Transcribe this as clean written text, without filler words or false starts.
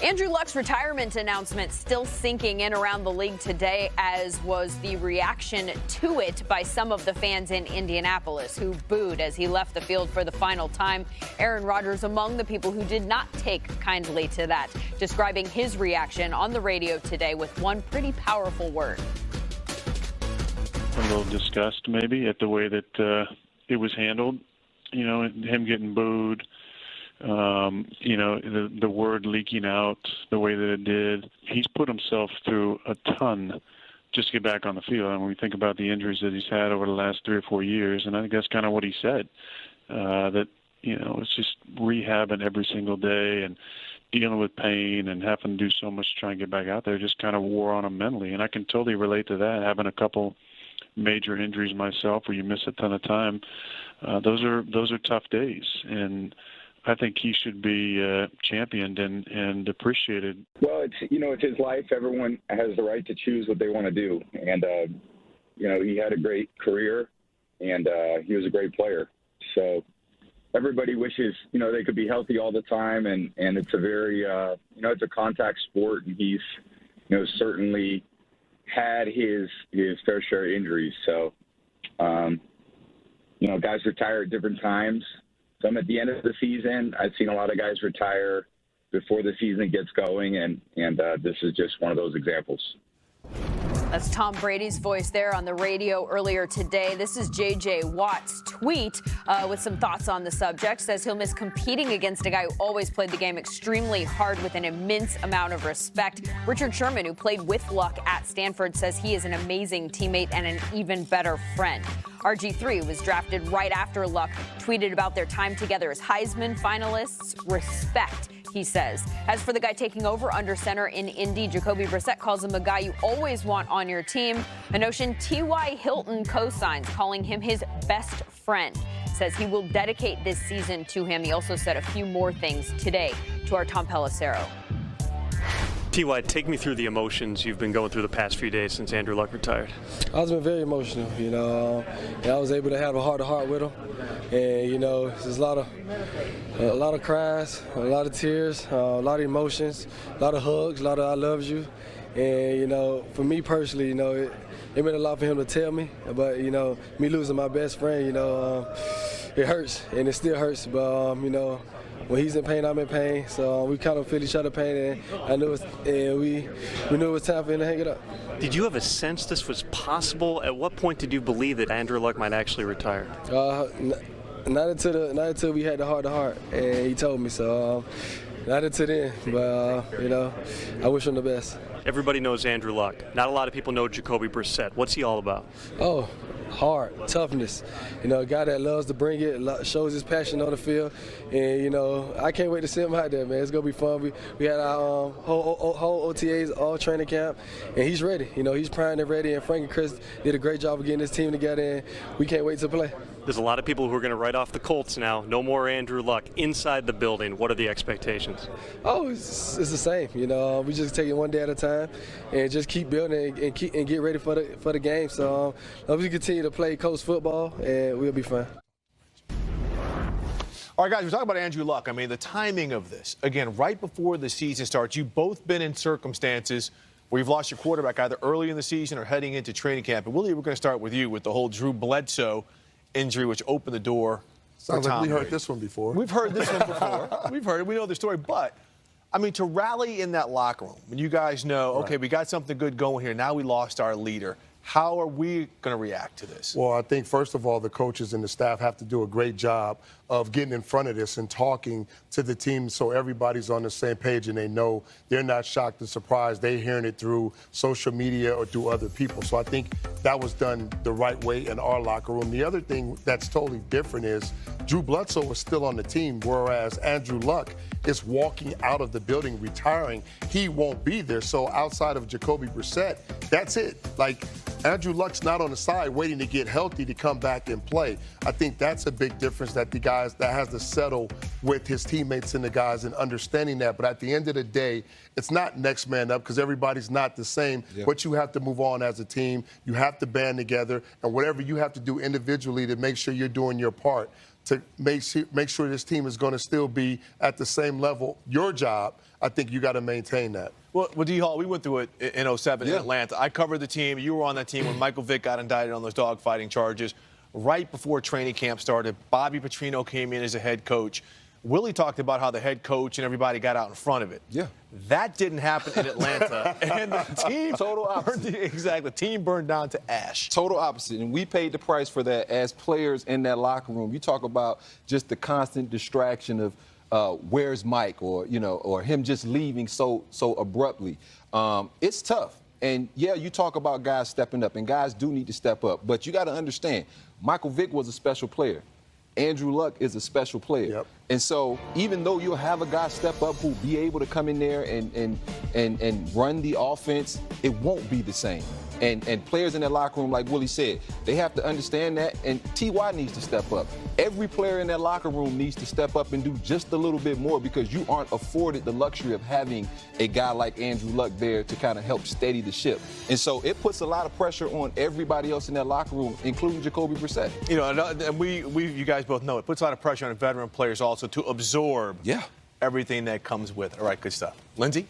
Andrew Luck's retirement announcement still sinking in around the league today, as was the reaction to it by some of the fans in Indianapolis who booed as he left the field for the final time. Aaron Rodgers among the people who did not take kindly to that, describing his reaction on the radio today with one pretty powerful word. A little disgust maybe at the way that it was handled, him getting booed. The word leaking out the way that it did. He's put himself through a ton just to get back on the field. And when we think about the injuries that he's had over the last 3 or 4 years, and I think that's kind of what he said, that, it's just rehabbing every single day and dealing with pain and having to do so much to try and get back out there just kind of wore on him mentally. And I can totally relate to that, having a couple major injuries myself where you miss a ton of time. Those are tough days. And I think he should be championed and appreciated. Well, it's his life. Everyone has the right to choose what they want to do. And, he had a great career, and he was a great player. So everybody wishes, they could be healthy all the time. And it's a very, it's a contact sport. And he's, certainly had his fair share of injuries. So, guys retire at different times. Some at the end of the season. I've seen a lot of guys retire before the season gets going, and this is just one of those examples. That's Tom Brady's voice there on the radio earlier today. This is J.J. Watt's tweet with some thoughts on the subject. Says he'll miss competing against a guy who always played the game extremely hard with an immense amount of respect. Richard Sherman, who played with Luck at Stanford, says he is an amazing teammate and an even better friend. RG3 was drafted right after Luck, tweeted about their time together as Heisman finalists. Respect, he says. As for the guy taking over under center in Indy, Jacoby Brissett calls him a guy you always want on your team, a notion T.Y. Hilton co-signs, calling him his best friend. Says he will dedicate this season to him. He also said a few more things today to our Tom Pelissero. T.Y., take me through the emotions you've been going through the past few days since Andrew Luck retired. I've been very emotional, and I was able to have a heart-to-heart with him. And, there's a lot of cries, a lot of tears, a lot of emotions, a lot of hugs, a lot of I love you. And, for me personally, it meant a lot for him to tell me. But, me losing my best friend, it hurts, and it still hurts. But, when he's in pain, I'm in pain. So we kind of feel each other pain, and I knew we knew it was time for him to hang it up. Did you have a sense this was possible? At what point did you believe that Andrew Luck might actually retire? Not until we had the heart-to-heart, and he told me so. Not until then, but I wish him the best. Everybody knows Andrew Luck. Not a lot of people know Jacoby Brissett. What's he all about? Oh, hard, toughness. A guy that loves to bring it, shows his passion on the field. And, I can't wait to see him out there, man. It's going to be fun. We had our whole OTAs, all training camp, and he's ready. He's primed and ready, and Frank and Chris did a great job of getting his team together, and we can't wait to play. There's a lot of people who are going to write off the Colts now. No more Andrew Luck. Inside the building, what are the expectations? Oh, it's the same. We just take it one day at a time and just keep building and get ready for the game. So we continue to play Colts football, and we'll be fine. All right, guys, we're talking about Andrew Luck. I mean, the timing of this. Again, right before the season starts, you've both been in circumstances where you've lost your quarterback either early in the season or heading into training camp. And Willie, we're going to start with you with the whole Drew Bledsoe injury, which opened the door. Sounds like we heard this one before. We've heard this one before. We've heard it. We know the story. But, to rally in that locker room, when you guys know, okay, we got something good going here. Now we lost our leader. How are we going to react to this? Well, I think, first of all, the coaches and the staff have to do a great job of getting in front of this and talking to the team so everybody's on the same page and they know they're not shocked and surprised. They're hearing it through social media or through other people. So I think that was done the right way in our locker room. The other thing that's totally different is Drew Bledsoe was still on the team, whereas Andrew Luck is walking out of the building, retiring. He won't be there. So outside of Jacoby Brissett, that's it. Andrew Luck's not on the side waiting to get healthy to come back and play. I think that's a big difference that that has to settle with his teammates and the guys and understanding that. But at the end of the day, it's not next man up because everybody's not the same. Yep. But you have to move on as a team. You have to band together. And whatever you have to do individually to make sure you're doing your part to make sure this team is going to still be at the same level, your job, I think you got to maintain that. Well, D-Hall, we went through it in 07 in Atlanta. I covered the team. You were on that team when Michael Vick got indicted on those dogfighting charges. Right before training camp started, Bobby Petrino came in as a head coach. Willie talked about how the head coach and everybody got out in front of it. Yeah. That didn't happen in Atlanta. And the team total opposite. Exactly. The team burned down to ash. Total opposite. And we paid the price for that as players in that locker room. You talk about just the constant distraction of where's Mike, or or him just leaving so abruptly. It's tough. And yeah, you talk about guys stepping up, and guys do need to step up. But you got to understand, Michael Vick was a special player. Andrew Luck is a special player. Yep. And so even though you'll have a guy step up who'll be able to come in there and run the offense, it won't be the same. And players in that locker room, like Willie said, they have to understand that, and T.Y. needs to step up. Every player in that locker room needs to step up and do just a little bit more, because you aren't afforded the luxury of having a guy like Andrew Luck there to kind of help steady the ship. And so it puts a lot of pressure on everybody else in that locker room, including Jacoby Brissett. And you guys both know it puts a lot of pressure on veteran players also to absorb everything that comes with it. All right, good stuff. Lindsay?